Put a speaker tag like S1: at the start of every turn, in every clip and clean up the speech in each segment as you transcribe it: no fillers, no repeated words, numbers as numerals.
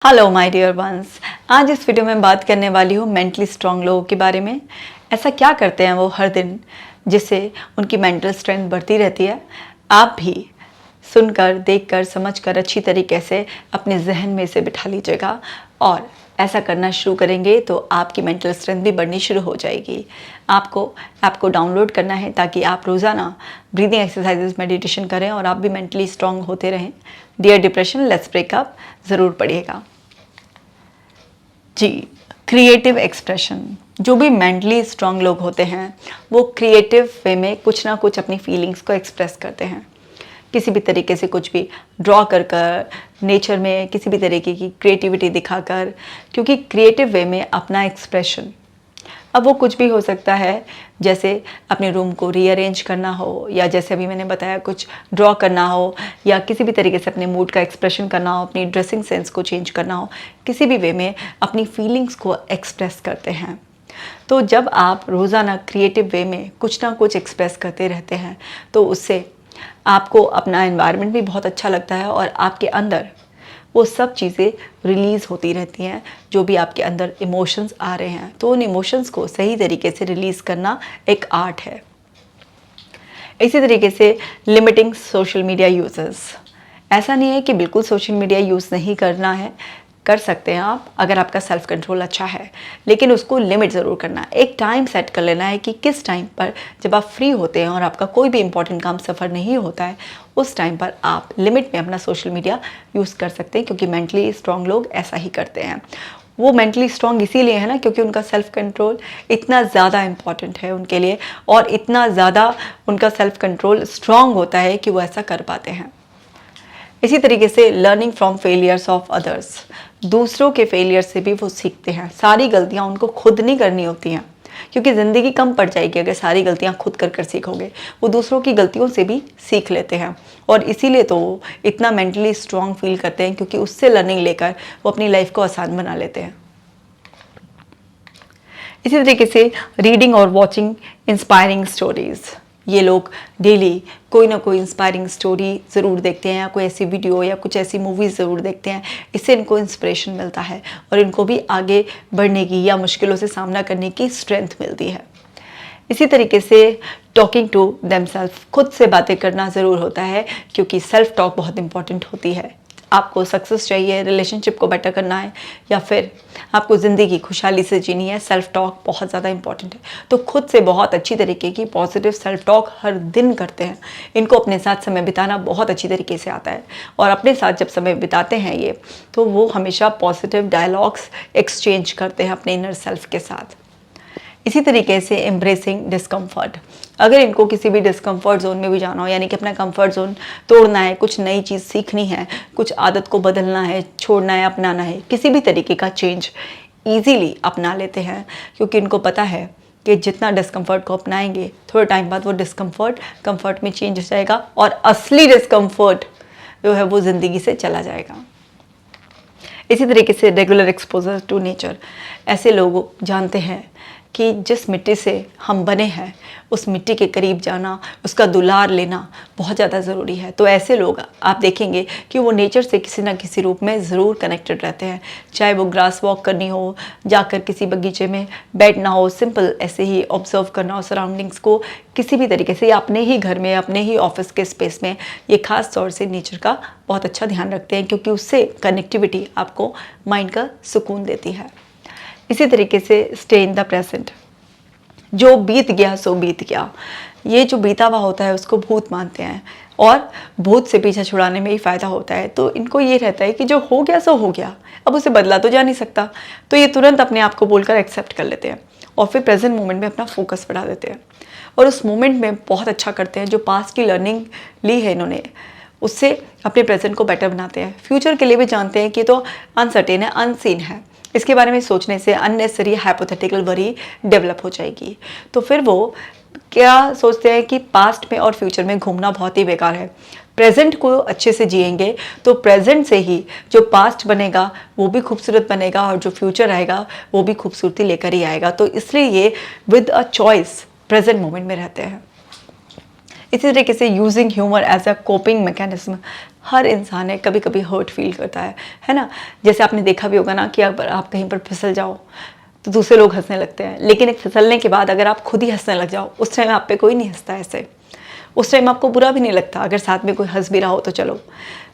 S1: Hello my dear ones. आज इस video में बात करने वाली हूँ मेंटली स्ट्रांग लोगों के बारे में। ऐसा क्या करते हैं वो हर दिन जिससे उनकी मेंटल स्ट्रेंथ बढ़ती रहती है। आप भी सुनकर, देखकर, समझकर अच्छी तरीके से अपने जहन में इसे बिठा लीजिएगा और ऐसा करना शुरू करेंगे तो आपकी मेंटल स्ट्रेंथ भी बढ़नी शुरू हो जाएगी। आपको ऐप को डाउनलोड करना है ताकि आप रोज़ाना ब्रीदिंग एक्सरसाइजेज, मेडिटेशन करें और आप भी मेंटली स्ट्रांग होते रहें। डियर डिप्रेशन, लेट्स ब्रेकअप ज़रूर पढ़िएगा जी। Creative expression. जो भी मेंटली स्ट्रांग लोग होते हैं वो क्रिएटिव वे में कुछ ना कुछ अपनी फीलिंग्स को एक्सप्रेस करते हैं, किसी भी तरीके से कुछ भी ड्रॉ कर कर, नेचर में किसी भी तरीके की क्रिएटिविटी दिखाकर, क्योंकि क्रिएटिव वे में अपना एक्सप्रेशन, अब वो कुछ भी हो सकता है, जैसे अपने रूम को रीअरेंज करना हो, या जैसे अभी मैंने बताया कुछ ड्रॉ करना हो, या किसी भी तरीके से अपने मूड का एक्सप्रेशन करना हो, अपनी ड्रेसिंग सेंस को चेंज करना हो, किसी भी वे में अपनी फीलिंग्स को एक्सप्रेस करते हैं। तो जब आप रोज़ाना क्रिएटिव वे में कुछ ना कुछ एक्सप्रेस करते रहते हैं तो उससे आपको अपना एनवायरनमेंट भी बहुत अच्छा लगता है और आपके अंदर वो सब चीज़ें रिलीज़ होती रहती हैं, जो भी आपके अंदर इमोशंस आ रहे हैं। तो उन इमोशंस को सही तरीके से रिलीज़ करना एक आर्ट है। इसी तरीके से लिमिटिंग सोशल मीडिया यूजेस। ऐसा नहीं है कि बिल्कुल सोशल मीडिया यूज़ नहीं करना है, कर सकते हैं आप अगर आपका सेल्फ कंट्रोल अच्छा है, लेकिन उसको लिमिट ज़रूर करना है। एक टाइम सेट कर लेना है कि किस टाइम पर जब आप फ्री होते हैं और आपका कोई भी इंपॉर्टेंट काम सफ़र नहीं होता है, उस टाइम पर आप लिमिट में अपना सोशल मीडिया यूज़ कर सकते हैं, क्योंकि मेंटली स्ट्रांग लोग ऐसा ही करते हैं। वो मेंटली स्ट्रांग इसीलिए है ना, क्योंकि उनका सेल्फ कंट्रोल इतना ज़्यादा इम्पॉर्टेंट है उनके लिए, और इतना ज़्यादा उनका सेल्फ कंट्रोल स्ट्रांग होता है कि वो ऐसा कर पाते हैं। इसी तरीके से learning from failures of others. दूसरों के फेलियर से भी वो सीखते हैं। सारी गलतियां उनको खुद नहीं करनी होती हैं, क्योंकि ज़िंदगी कम पड़ जाएगी अगर सारी गलतियां खुद कर कर सीखोगे। वो दूसरों की गलतियों से भी सीख लेते हैं, और इसीलिए तो वो इतना मेंटली स्ट्रांग फील करते हैं, क्योंकि उससे लर्निंग लेकर वो अपनी लाइफ को आसान बना लेते हैं। इसी तरीके से रीडिंग और वॉचिंग इंस्पायरिंग स्टोरीज़। ये लोग डेली कोई ना कोई इंस्पायरिंग स्टोरी ज़रूर देखते हैं, या कोई ऐसी वीडियो या कुछ ऐसी मूवीज़ ज़रूर देखते हैं। इससे इनको इंस्पिरेशन मिलता है और इनको भी आगे बढ़ने की या मुश्किलों से सामना करने की स्ट्रेंथ मिलती है। इसी तरीके से टॉकिंग टू देमसेल्फ, खुद से बातें करना ज़रूर होता है, क्योंकि सेल्फ टॉक बहुत इंपॉर्टेंट होती है। आपको सक्सेस चाहिए, रिलेशनशिप को बेटर करना है, या फिर आपको ज़िंदगी खुशहाली से जीनी है, सेल्फ टॉक बहुत ज़्यादा इंपॉर्टेंट है। तो खुद से बहुत अच्छी तरीके की पॉजिटिव सेल्फ टॉक हर दिन करते हैं। इनको अपने साथ समय बिताना बहुत अच्छी तरीके से आता है, और अपने साथ जब समय बिताते हैं ये, तो वो हमेशा पॉजिटिव डायलॉग्स एक्सचेंज करते हैं अपने इनर सेल्फ के साथ। इसी तरीके से एम्ब्रेसिंग डिस्कम्फर्ट। अगर इनको किसी भी डिस्कम्फर्ट जोन में भी जाना हो, यानी कि अपना कंफर्ट जोन तोड़ना है, कुछ नई चीज़ सीखनी है, कुछ आदत को बदलना है, छोड़ना है, अपनाना है, किसी भी तरीके का चेंज ईजीली अपना लेते हैं, क्योंकि इनको पता है कि जितना डिस्कम्फर्ट को अपनाएंगे, थोड़े टाइम बाद वो डिस्कम्फर्ट कंफर्ट में चेंज हो जाएगा, और असली डिस्कम्फर्ट जो है वो ज़िंदगी से चला जाएगा। इसी तरीके से रेगुलर एक्सपोजर टू नेचर। ऐसे लोग जानते हैं कि जिस मिट्टी से हम बने हैं, उस मिट्टी के करीब जाना, उसका दुलार लेना बहुत ज़्यादा ज़रूरी है। तो ऐसे लोग आप देखेंगे कि वो नेचर से किसी ना किसी रूप में ज़रूर कनेक्टेड रहते हैं, चाहे वो ग्रास वॉक करनी हो, जाकर किसी बगीचे में बैठना हो, सिंपल ऐसे ही ऑब्जर्व करना हो सराउंडिंग्स को, किसी भी तरीके से, या अपने ही घर में, अपने ही ऑफिस के स्पेस में, ये खास तौर से नेचर का बहुत अच्छा ध्यान रखते हैं, क्योंकि उससे कनेक्टिविटी आपको माइंड का सुकून देती है। इसी तरीके से स्टे इन द प्रेजेंट। जो बीत गया सो बीत गया। ये जो बीता हुआ होता है उसको भूत मानते हैं, और भूत से पीछा छुड़ाने में ही फ़ायदा होता है। तो इनको ये रहता है कि जो हो गया सो हो गया, अब उसे बदला तो जा नहीं सकता। तो ये तुरंत अपने आप को बोलकर एक्सेप्ट कर लेते हैं, और फिर प्रेजेंट मोमेंट में अपना फोकस बढ़ा देते हैं, और उस मोमेंट में बहुत अच्छा करते हैं। जो पास्ट की लर्निंग ली है इन्होंने, उससे अपने प्रेजेंट को बेटर बनाते हैं। फ्यूचर के लिए भी जानते हैं कि तो अनसर्टेन है, अनसीन है, इसके बारे में सोचने से अननेसेसरी हाइपोथेटिकल वरी डेवलप हो जाएगी। तो फिर वो क्या सोचते हैं कि पास्ट में और फ्यूचर में घूमना बहुत ही बेकार है। प्रेजेंट को अच्छे से जिएंगे तो प्रेजेंट से ही जो पास्ट बनेगा वो भी खूबसूरत बनेगा, और जो फ्यूचर आएगा वो भी खूबसूरती लेकर ही आएगा। तो इसलिए ये with a choice present moment में रहते हैं। इसी तरीके से using humour as a coping mechanism. हर इंसान है कभी कभी हर्ट फील करता है ना। जैसे आपने देखा भी होगा ना कि अगर आप कहीं पर फिसल जाओ तो दूसरे लोग हंसने लगते हैं, लेकिन एक फिसलने के बाद अगर आप खुद ही हंसने लग जाओ उस टाइम आप पे कोई नहीं हंसता ऐसे, उस टाइम आपको बुरा भी नहीं लगता अगर साथ में कोई हंस भी रहा हो तो चलो।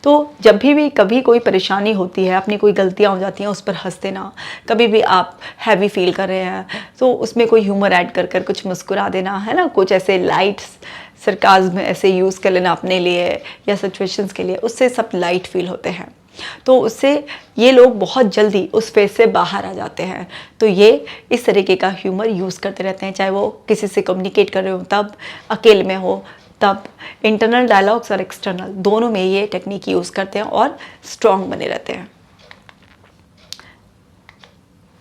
S1: तो जब भी कभी कोई परेशानी होती है, अपनी कोई गलतियाँ हो जाती हैं, उस पर हंस देना। कभी भी आप हैवी फील कर रहे हैं तो उसमें कोई ह्यूमर ऐड कर कर कुछ मुस्कुरा देना, है ना, कुछ ऐसे लाइट सरकाज़्म ऐसे यूज़ कर लेना अपने लिए या सिचुएशंस के लिए, उससे सब लाइट फील होते हैं। तो उससे ये लोग बहुत जल्दी उस फेज से बाहर आ जाते हैं। तो ये इस तरीके का ह्यूमर यूज़ करते रहते हैं, चाहे वो किसी से कम्युनिकेट कर रहे हो तब, अकेले में हो तब, इंटरनल डायलॉग्स और एक्सटर्नल दोनों में ये टेक्निक यूज़ करते हैं और स्ट्रॉन्ग बने रहते हैं।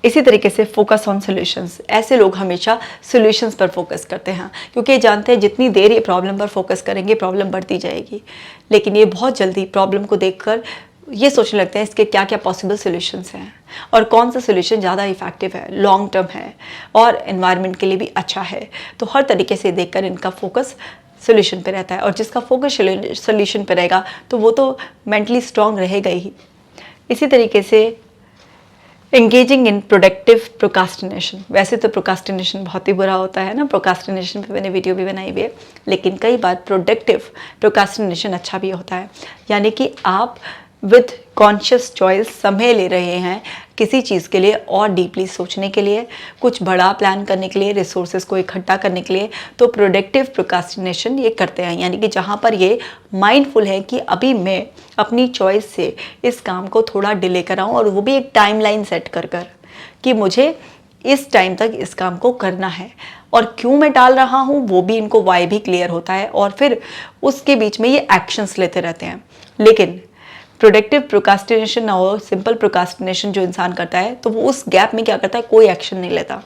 S1: इसी तरीके से फोकस ऑन सॉल्यूशंस, ऐसे लोग हमेशा सॉल्यूशंस पर फोकस करते हैं क्योंकि ये जानते हैं जितनी देर ये प्रॉब्लम पर फोकस करेंगे प्रॉब्लम बढ़ती जाएगी, लेकिन ये बहुत जल्दी प्रॉब्लम को देखकर ये सोचने लगते हैं इसके क्या क्या पॉसिबल सॉल्यूशंस हैं और कौन सा सॉल्यूशन ज़्यादा इफेक्टिव है, लॉन्ग टर्म है और एनवायरनमेंट के लिए भी अच्छा है। तो हर तरीके से देखकर इनका फोकस सॉल्यूशन पे रहता है, और जिसका फोकस सॉल्यूशन पे रहेगा तो वो तो मेंटली स्ट्रांग रहेगा ही। इसी तरीके से एंगेजिंग इन प्रोडक्टिव प्रोकास्टिनेशन, वैसे तो प्रोकास्टिनेशन बहुत ही बुरा होता है ना, प्रोकास्टिनेशन पे मैंने वीडियो भी बनाई हुई है, लेकिन कई बार प्रोडक्टिव प्रोकास्टिनेशन अच्छा भी होता है। यानी कि आप विद कॉन्शियस चॉइस समय ले रहे हैं किसी चीज़ के लिए और डीपली सोचने के लिए, कुछ बड़ा प्लान करने के लिए, रिसोर्सेज को इकट्ठा करने के लिए, तो प्रोडक्टिव प्रोकास्टिनेशन ये करते हैं। यानी कि जहाँ पर ये माइंडफुल है कि अभी मैं अपनी चॉइस से इस काम को थोड़ा डिले कराऊँ, और वो भी एक टाइमलाइन सेट कर कर कि मुझे इस टाइम तक इस काम को करना है, और क्यों मैं टाल रहा हूँ वो भी इनको वाई भी क्लियर होता है, और फिर उसके बीच में ये एक्शंस लेते रहते हैं। लेकिन प्रोडक्टिव प्रोकास्टिनेशन और सिंपल प्रोकास्टिनेशन जो इंसान करता है तो वो उस गैप में क्या करता है, कोई एक्शन नहीं लेता,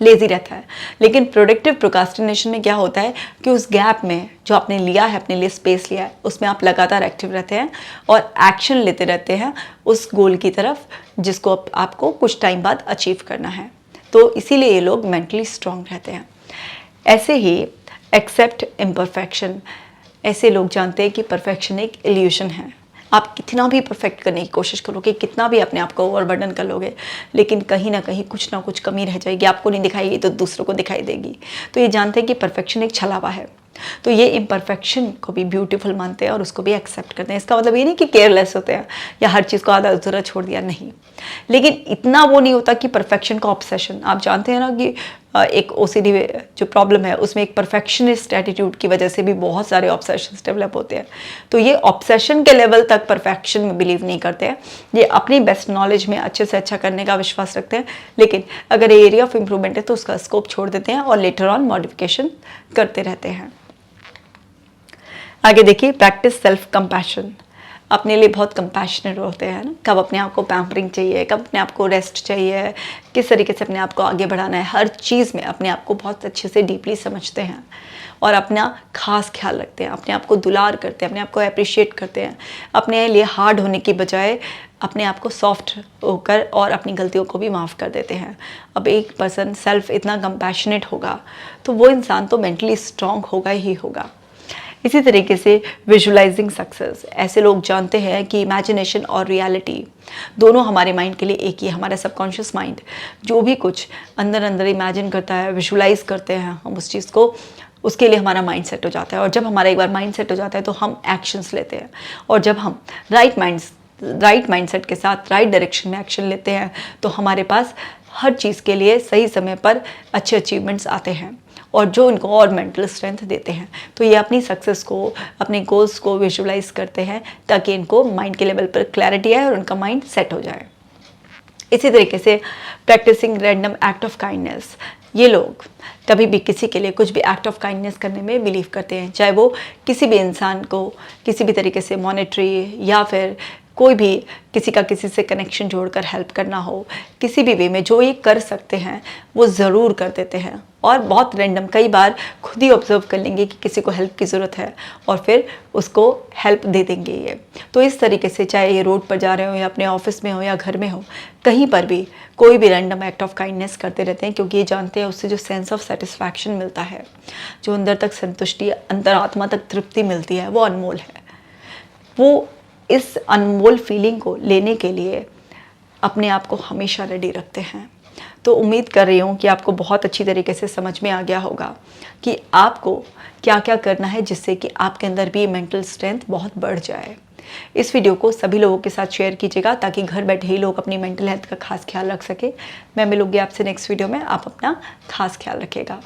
S1: लेजी रहता है। लेकिन प्रोडक्टिव प्रोकास्टिनेशन में क्या होता है कि उस गैप में जो आपने लिया है, अपने लिए स्पेस लिया है, उसमें आप लगातार एक्टिव रहते हैं और एक्शन लेते रहते हैं उस गोल की तरफ जिसको आपको कुछ टाइम बाद अचीव करना है। तो इसीलिए ये लोग मेंटली स्ट्रांग रहते हैं। ऐसे ही एक्सेप्ट इम्परफेक्शन, ऐसे लोग जानते हैं कि परफेक्शन एक इल्यूशन है। आप कितना भी परफेक्ट करने की कोशिश करोगे, कितना भी अपने आप को ओवरबर्डन कर लोगे, लेकिन कहीं ना कुछ कमी रह जाएगी, आपको नहीं दिखाएगी तो दूसरों को दिखाई देगी। तो ये जानते हैं कि परफेक्शन एक छलावा है, तो ये इम्परफेक्शन को भी ब्यूटीफुल मानते हैं और उसको भी एक्सेप्ट करते हैं। इसका मतलब ये नहीं कि केयरलेस होते हैं या हर चीज़ को आधा अधूरा छोड़ दिया, नहीं, लेकिन इतना वो नहीं होता कि परफेक्शन का ऑब्सेशन। आप जानते हैं ना कि एक ओसीडी जो प्रॉब्लम है उसमें एक परफेक्शनिस्ट एटीट्यूड की वजह से भी बहुत सारे ऑब्सेशंस डेवलप होते हैं। तो ये ऑब्सेशन के लेवल तक परफेक्शन में बिलीव नहीं करते हैं, ये अपनी बेस्ट नॉलेज में अच्छे से अच्छा करने का विश्वास रखते हैं, लेकिन अगर एरिया ऑफ इम्प्रूवमेंट है तो उसका स्कोप छोड़ देते हैं और लेटर ऑन मॉडिफिकेशन करते रहते हैं। आगे देखिए, प्रैक्टिस सेल्फ कंपैशन, अपने लिए बहुत कंपैशनेट होते हैं ना, कब अपने आप को पैम्परिंग चाहिए, कब अपने आप को रेस्ट चाहिए, किस तरीके से अपने आप को आगे बढ़ाना है, हर चीज़ में अपने आप को बहुत अच्छे से डीपली समझते हैं और अपना खास ख्याल रखते हैं, अपने आप को दुलार करते हैं, अपने आप को अप्रिशिएट करते हैं, अपने लिए हार्ड होने की बजाय अपने आप को सॉफ्ट होकर और अपनी गलतियों को भी माफ़ कर देते हैं। अब एक पर्सन सेल्फ इतना कंपैशनेट होगा तो वो इंसान तो मेंटली स्ट्रांग होगा ही होगा। इसी तरीके से विजुअलाइजिंग सक्सेस, ऐसे लोग जानते हैं कि इमेजिनेशन और रियलिटी दोनों हमारे माइंड के लिए एक ही है। हमारा सबकॉन्शियस माइंड जो भी कुछ अंदर अंदर इमेजिन करता है, विजुअलाइज करते हैं हम उस चीज़ को, उसके लिए हमारा माइंड सेट हो जाता है, और जब हमारा एक बार माइंड सेट हो जाता है तो हम एक्शंस लेते हैं, और जब हम राइट माइंडसेट के साथ राइट डायरेक्शन में एक्शन लेते हैं तो हमारे पास हर चीज़ के लिए सही समय पर अच्छे अचीवमेंट्स आते हैं और जो इनको और मेंटल स्ट्रेंथ देते हैं। तो ये अपनी सक्सेस को, अपने गोल्स को विजुअलाइज करते हैं ताकि इनको माइंड के लेवल पर क्लैरिटी आए और उनका माइंड सेट हो जाए। इसी तरीके से practising random act of kindness, ये लोग कभी भी किसी के लिए कुछ भी एक्ट ऑफ काइंडनेस करने में बिलीव करते हैं, चाहे वो किसी भी इंसान को किसी भी तरीके से मॉनेटरी या फिर कोई भी किसी का किसी से कनेक्शन जोड़कर हेल्प करना हो, किसी भी वे में जो ये कर सकते हैं वो ज़रूर कर देते हैं। और बहुत रैंडम, कई बार खुद ही ऑब्जर्व कर लेंगे कि किसी को हेल्प की ज़रूरत है और फिर उसको हेल्प दे देंगे ये। तो इस तरीके से चाहे ये रोड पर जा रहे हो या अपने ऑफिस में हो या घर में हो, कहीं पर भी कोई भी रैंडम एक्ट ऑफ काइंडनेस करते रहते हैं, क्योंकि ये जानते हैं उससे जो सेंस ऑफ सेटिस्फैक्शन मिलता है, जो अंदर तक संतुष्टि, अंतरात्मा तक तृप्ति मिलती है, वो अनमोल है। वो इस अनमोल फीलिंग को लेने के लिए अपने आप को हमेशा रेडी रखते हैं। तो उम्मीद कर रही हूँ कि आपको बहुत अच्छी तरीके से समझ में आ गया होगा कि आपको क्या क्या करना है जिससे कि आपके अंदर भी मेंटल स्ट्रेंथ बहुत बढ़ जाए। इस वीडियो को सभी लोगों के साथ शेयर कीजिएगा ताकि घर बैठे ही लोग अपनी मेंटल हेल्थ का खास ख्याल रख सके। मैं मिलूंगी आपसे नेक्स्ट वीडियो में। आप अपना खास ख्याल रखिएगा।